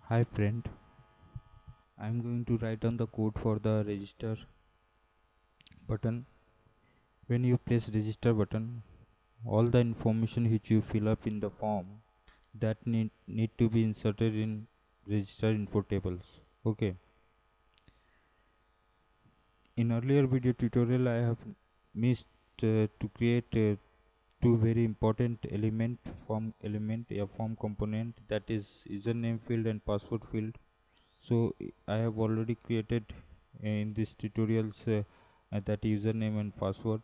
Hi friend, I'm going to write down the code for the register button. When you press register button, all the information which you fill up in the form that need to be inserted in register info tables. Okay. In earlier video tutorial I have missed to create two very important form element, a form component, that is username field and password field. So I have already created in this tutorials that username and password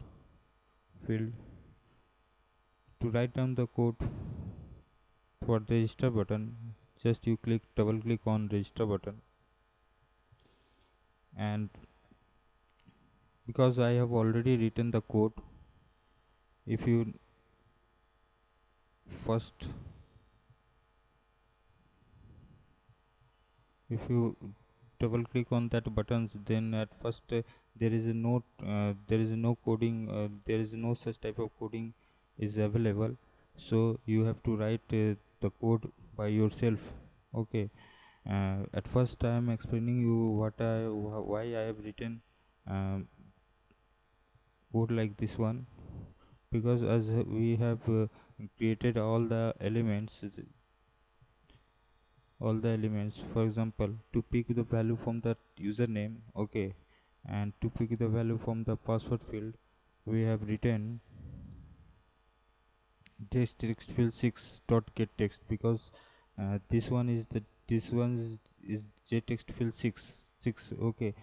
field. To write down the code for the register button, just you double click on register button, and because I have already written the code, if you first if you double click on that buttons, then at first there is no coding, there is no such type of coding is available, so you have to write the code by yourself. Okay. At first I am explaining you why I have written um, code like this one, because as we have created all the elements, for example, to pick the value from the username, okay, and to pick the value from the password field, we have written text field 6 dot get text, because this one is jtext field 6 okay,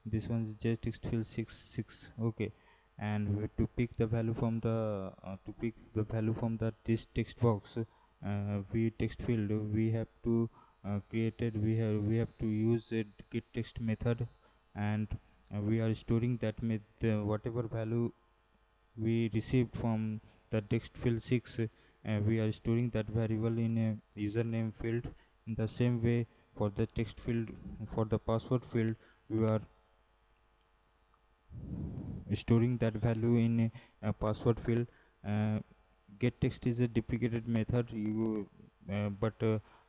this one is jtext field 6 okay, and to pick the value from the this text box, we text field, we have to we have to use a get text method, and we are storing that whatever value we received from the text field 6, we are storing that variable in a username field. In the same way, for the text field, for the password field, we are storing that value in a password field. Get text is a deprecated method, but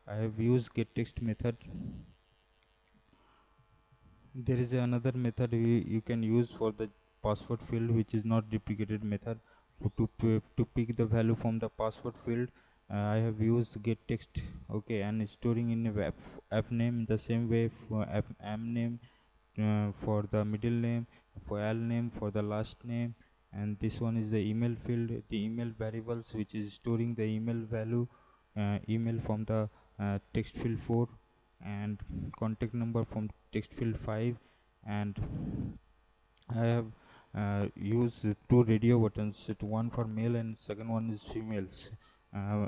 I have used get text method. There is another method you can use for the password field, which is not deprecated method. To pick the value from the password field, I have used get text, okay, and storing in a app name. The same way for am name, for the middle name, for al name for the last name, and this one is the email field, the email variables, which is storing the email value, email from the text field 4, and contact number from text field 5. And I have used two radio buttons, one for male and second one is females.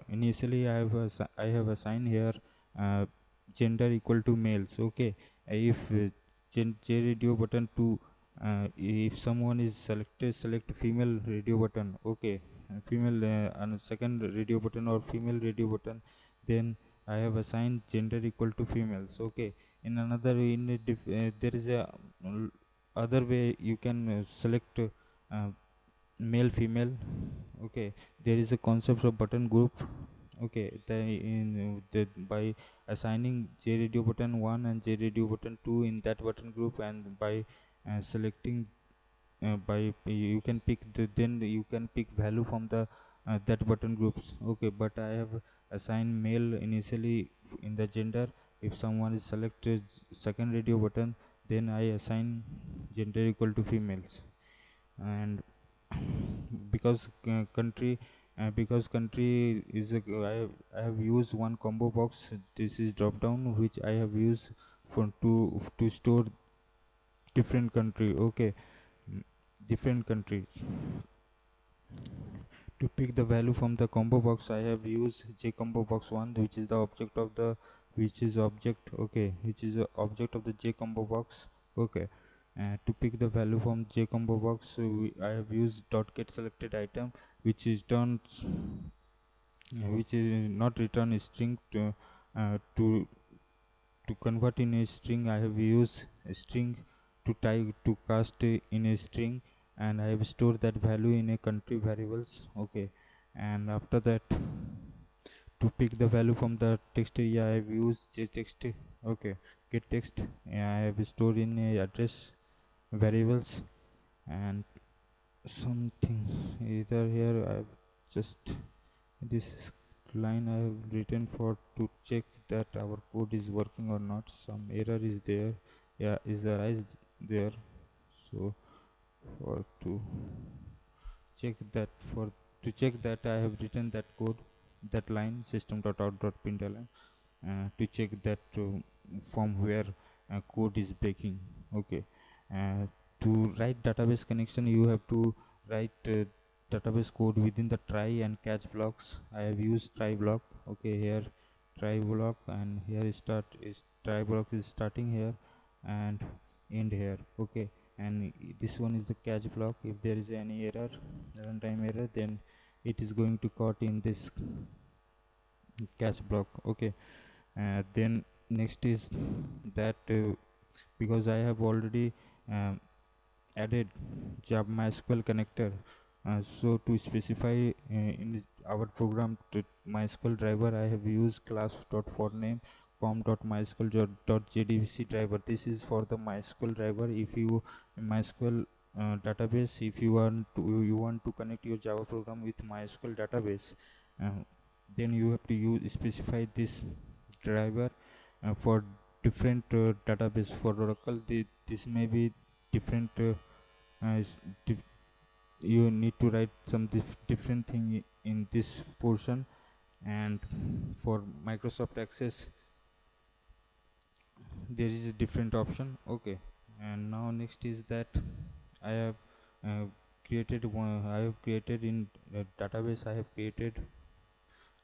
Initially I have assigned here uh, gender equal to males, okay. If J radio button to if someone is selected, select female radio button, okay, female, and second radio button or female radio button, then I have assigned gender equal to females, okay. In another, there is a other way you can select male female, okay. There is a concept of button group, okay. By assigning J radio button 1 and J radio button 2 in that button group, and by selecting by you can pick then you can pick value from the that button groups, okay. But I have assigned male initially in the gender. If someone is selected second radio button, then I assign gender equal to females. And because country is I have used one combo box, this is drop down, which I have used for to store different country, okay. Mm, different country. To pick the value from the combo box, I have used jcombo box 1, which is the object of the which is a object of the jcombo box, okay. To pick the value from jcombo box, I have used dot get selected item, which is turns which is not return a string. To convert in a string, I have used a string to type to cast in a string, and I have stored that value in a country variables, okay. And after that, to pick the value from the text area, I have used text. Okay, get text. I have stored in a address variables and something either here. I have just this line I have written for to check that our code is working or not. Some error is there, yeah, is arise there. So for to check that, for to check that I have written that code, that line system.out.println, to check that from where code is breaking. Okay, uh, to write database connection, you have to write database code within the try and catch blocks. I have used try block. Okay, here try block, and here is start is try block is starting here and end here. Okay, and this one is the catch block. If there is any error, runtime error, then it is going to caught in this catch block. Okay, then next is that because I have already um, added Java MySQL connector, so to specify in our program to MySQL driver, I have used class.forName com.mysql.jdbc driver. This is for the MySQL driver. If you MySQL database, if you want to connect your Java program with MySQL database, uh, then you have to use specify this driver for different database. For Oracle, this may be different. You need to write some different thing in this portion, and for Microsoft Access there is a different option. Okay, and now next is that I have uh, created one. I have created in database. I have created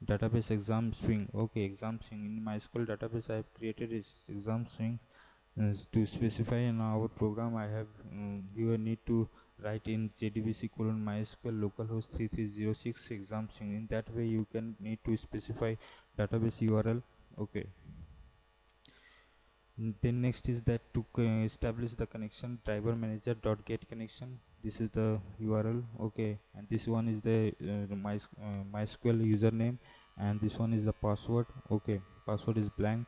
database exam string. Okay, exam string in MySQL database. I have created is exam string. To specify in our program, I have you need to write in JDBC colon MySQL localhost 3306 exam string. In that way, you can need to specify database URL. Okay. Then next is that to establish the connection, driver manager dot get connection. This is the URL. Okay, and this one is the MySQL username, and this one is the password. Okay, password is blank.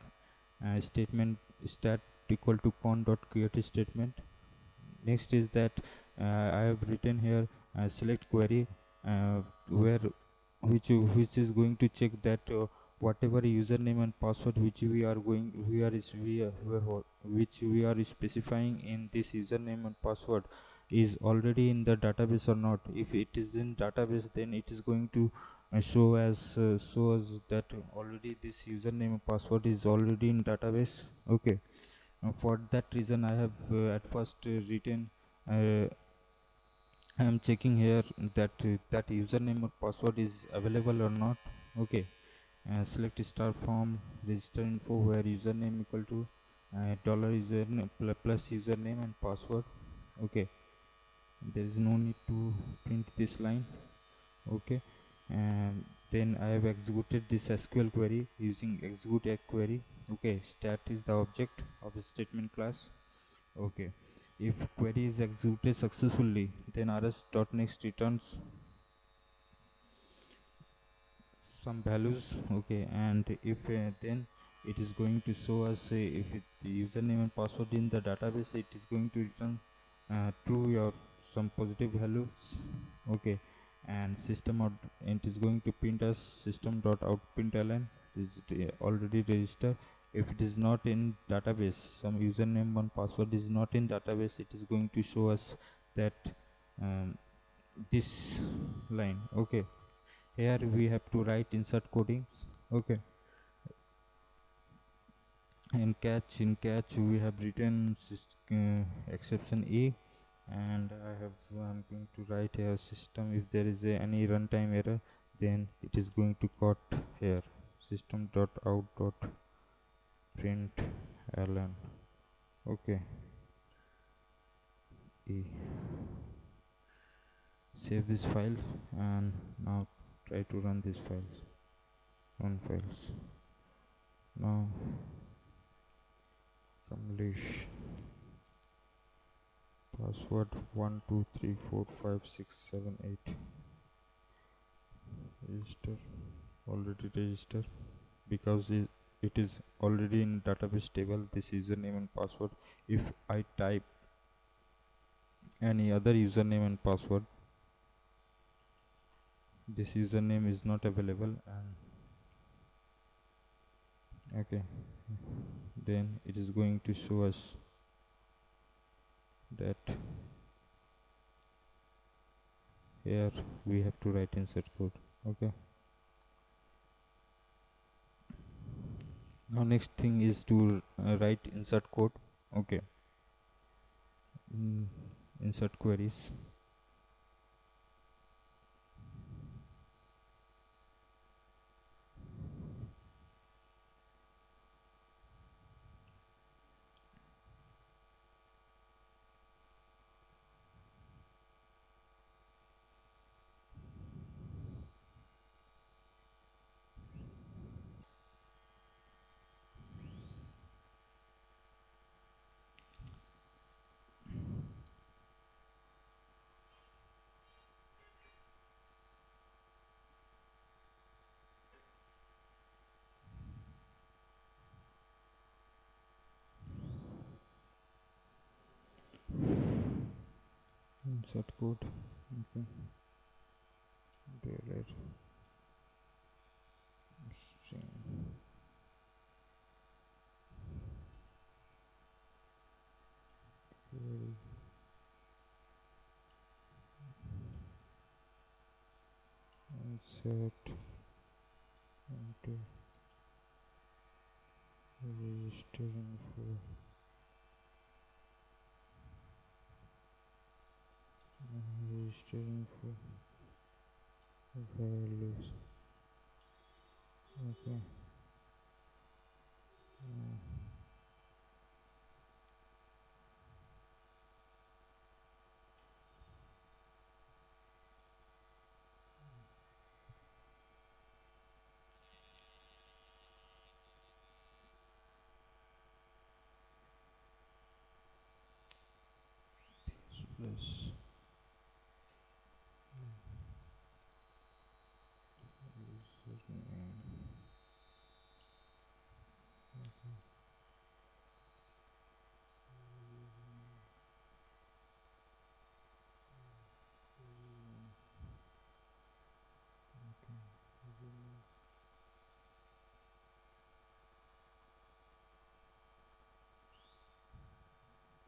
Statement stat equal to con dot create statement. Next is that I have written here select query, where which is going to check that whatever username and password which which we are specifying in this username and password is already in the database or not. If it is in database, then it is going to show us that already this username and password is already in database. Okay, for that reason I have at first written uh, I am checking here that that username or password is available or not. Okay, select star from register info where username equal to dollar username plus username and password. Okay, there is no need to print this line. Okay, and then I have executed this SQL query using execute a query. Okay, stat is the object of a statement class. Okay, if query is executed successfully, then rs.next returns some values. Okay, and if then it is going to show us if the username and password in the database, it is going to return true or some positive values. Okay, and system out, it is going to print us system.out.println is already registered. If it is not in database, some username and password is not in database, it is going to show us that um, this line. Okay, here we have to write insert coding. Okay, in catch we have written exception A, and I'm going to write here system. If there is any runtime error, then it is going to cut here system.out.println. Okay, E. Save this file, and now try to run this files. Run files. Now Kamlesh, password 12345678, register. already registered because it is already in database table, this username and password. If I type any other username and password, this username is not available, and okay, then it is going to show us that here we have to write insert code. Okay, now next thing is to write insert code. Okay, insert queries. Insert code. Okay, dollar string. Query. Insert into register info. Register info values. Okay. Plus username.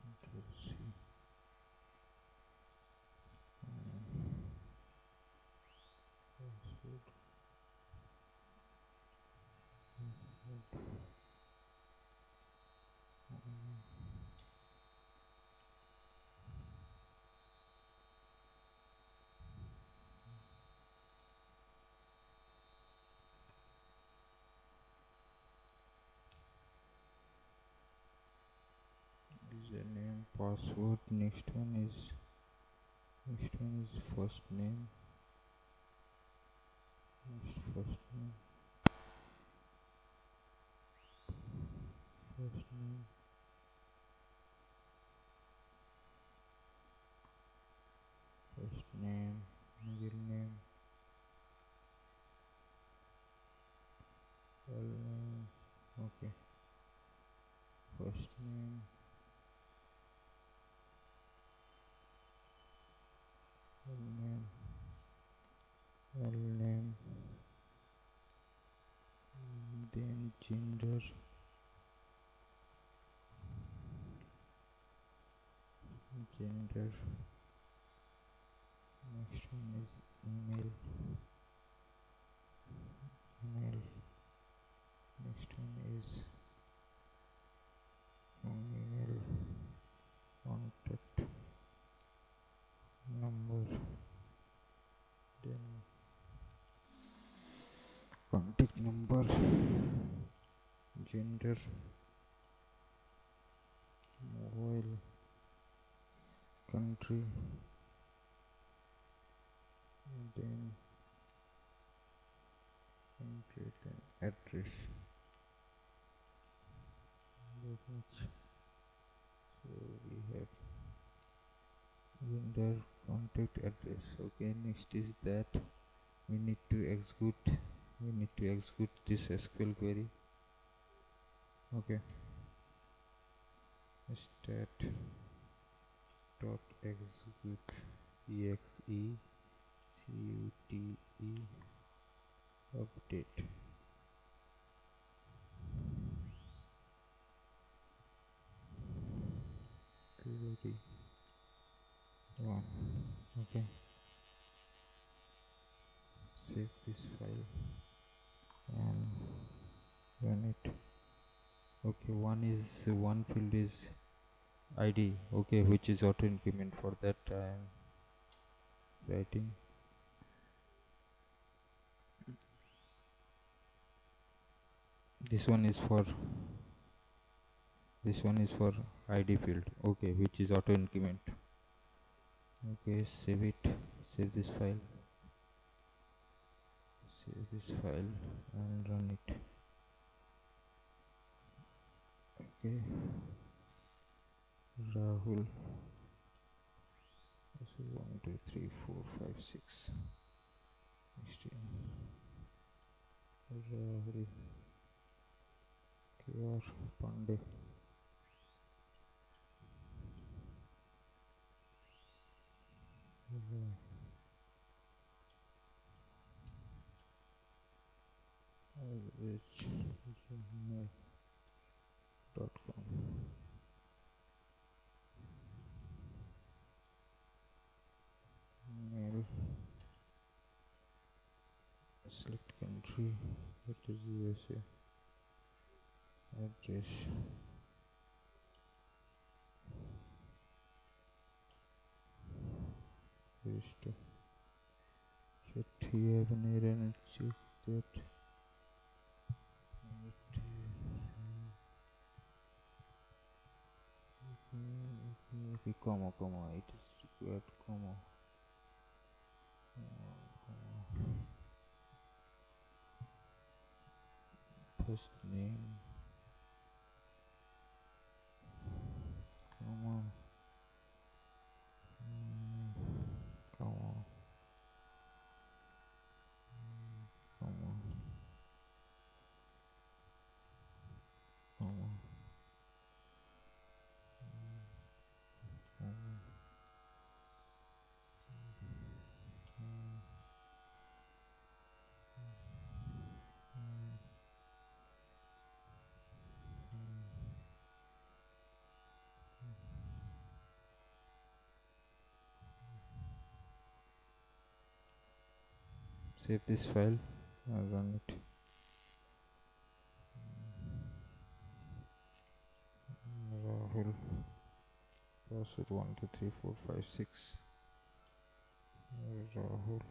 Control C. Password. Username, password. Next one is first name. First name. First name. First name. Middle name. Full name. Okay. First name. Full name. Full name. Then gender. Gender. Next one is email. Email. Next one is email. Contact number. Then contact number. Gender. Mobile. Country. Then country. Then address. That much. So we have gender, contact, address. Okay, next is that we need to execute we need to execute this SQL query. Okay, stat dot execute exe cute update query 1. Okay, save this file and run it. Okay, one field is id, okay, which is auto increment. For that I am writing this one is for id field, okay, which is auto increment. Okay, save it, save this file, and run it. Okay, Rahul, this is 1 2 3 4 5 6 next year. Rahul KR Pandey. Rich.com. Mail, select country, it is USA, address, register. Should he have an error and check that? Okay, comma, it is required, comma. First name, comma, comma, comma, comma, save this file and run it. Rahul, password 1 2 3 4 5 6. Rahul,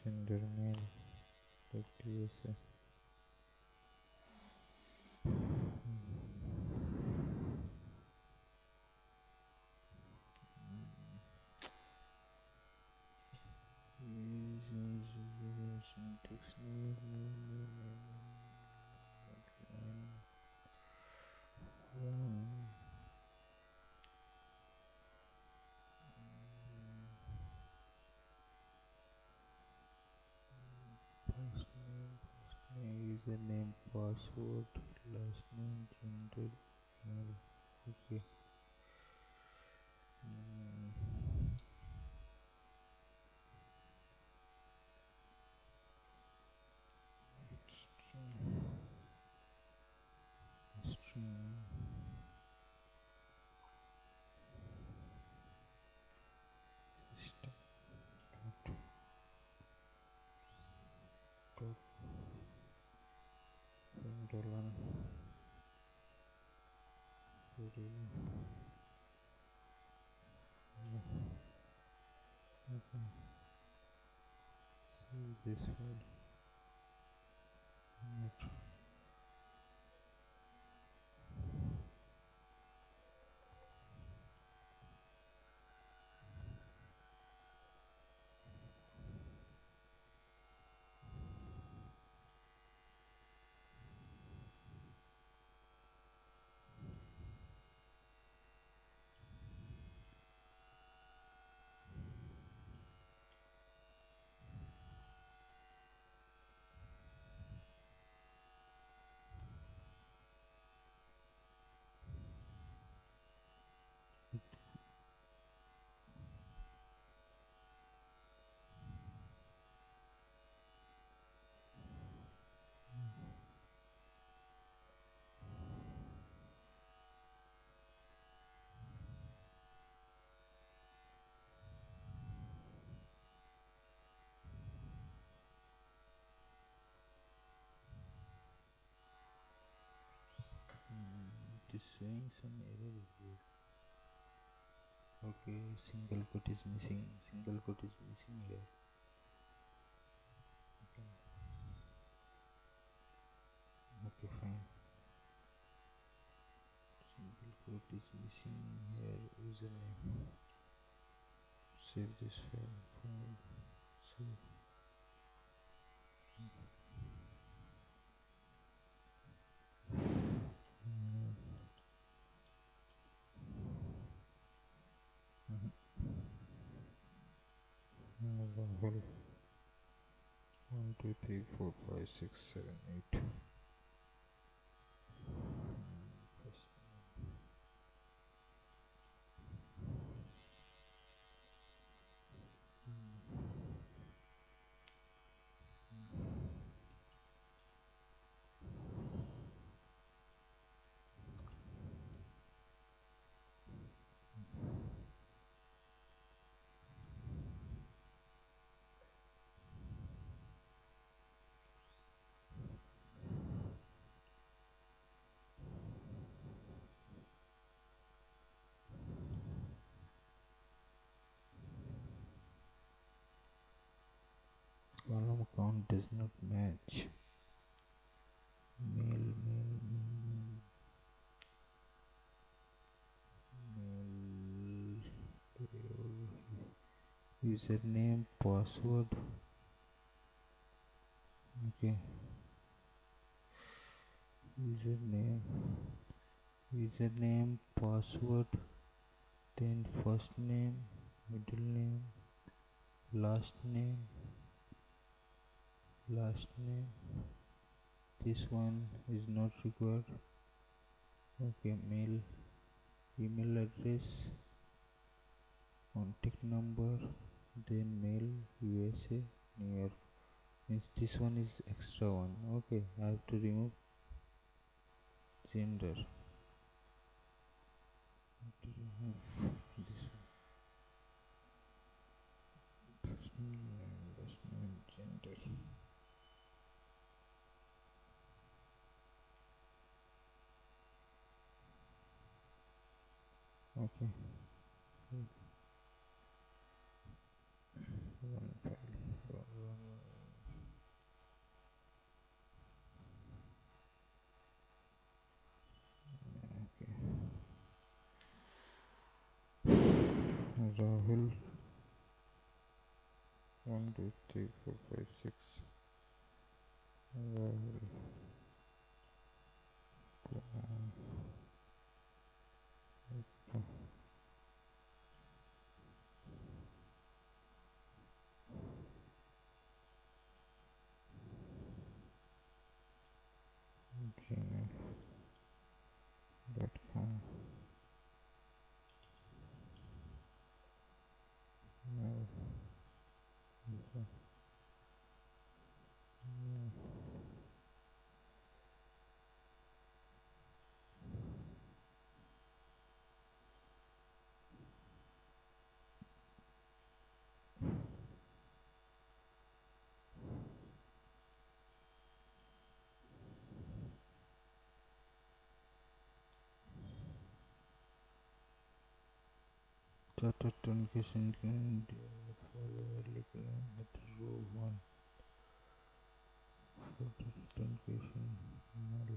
gender male, USA. Syntax username, password, last name, gender, email. Okay. String. System. Dot. Semicolon. Okay. Save this file. showing some error here. Okay, single quote is missing. Single quote is missing here. Okay. Okay, fine. Single quote is missing here. Username. Save this file. Save. Rahul. 1 2 3 4 5 6 7 8. First column count does not match. Mail, username, password. Okay. Username, password, then first name, middle name, last name. This one is not required. Okay, mail, email address, contact number, then mail, USA, New York. Means this one is extra one. Okay, I have to remove gender. This one. First name, last name, gender. Okay. One file. Okay. Rahul. 1 2 3 4 5 6. Rahul. Gmail.com. No. Data truncation can follow at row 1 for data truncation null.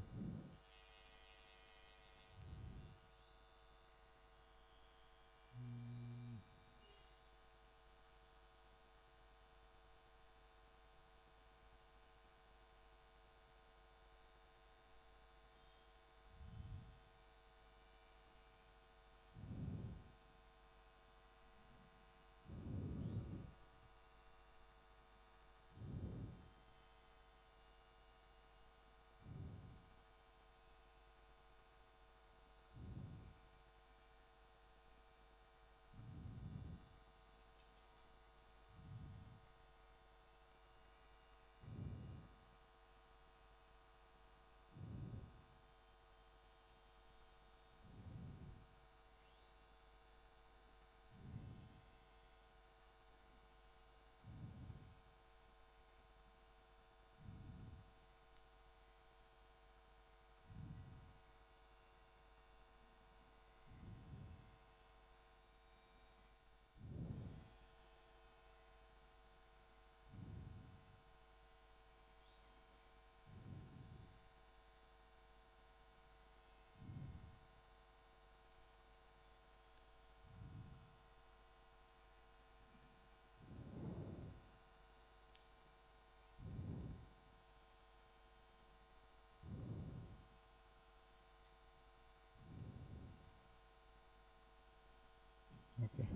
Okay.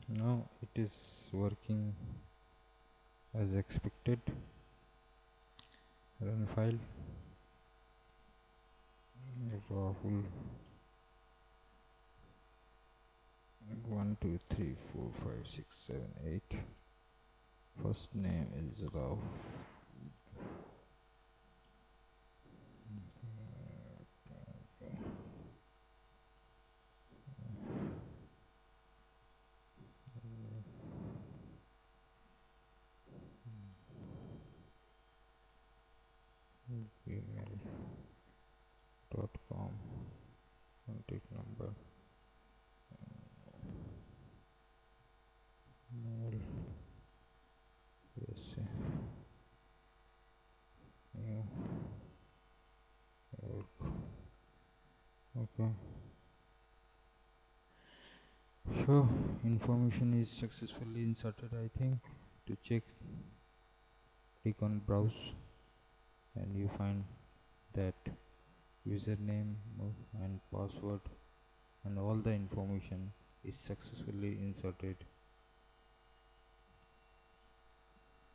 Now it is working as expected. Run file. Rahul 1 2 3 4 5 6 7 8. First name is Rahul. Gmail.com. Contact number. Mail. Yes. New York. Okay. So information is successfully inserted. I think to check, click on browse and you find that username and password and all the information is successfully inserted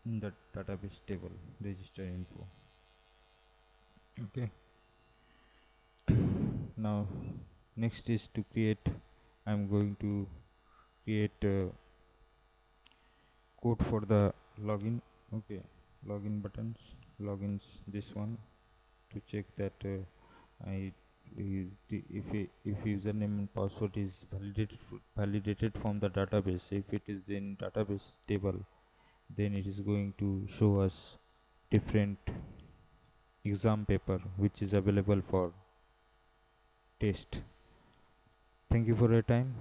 in the database table register info. Okay. Now next is to create. I'm going to create code for the login. Okay, login buttons, logins, this one, to check that if username and password is validated from the database. If it is in database table, then it is going to show us different exam paper which is available for test. Thank you for your time.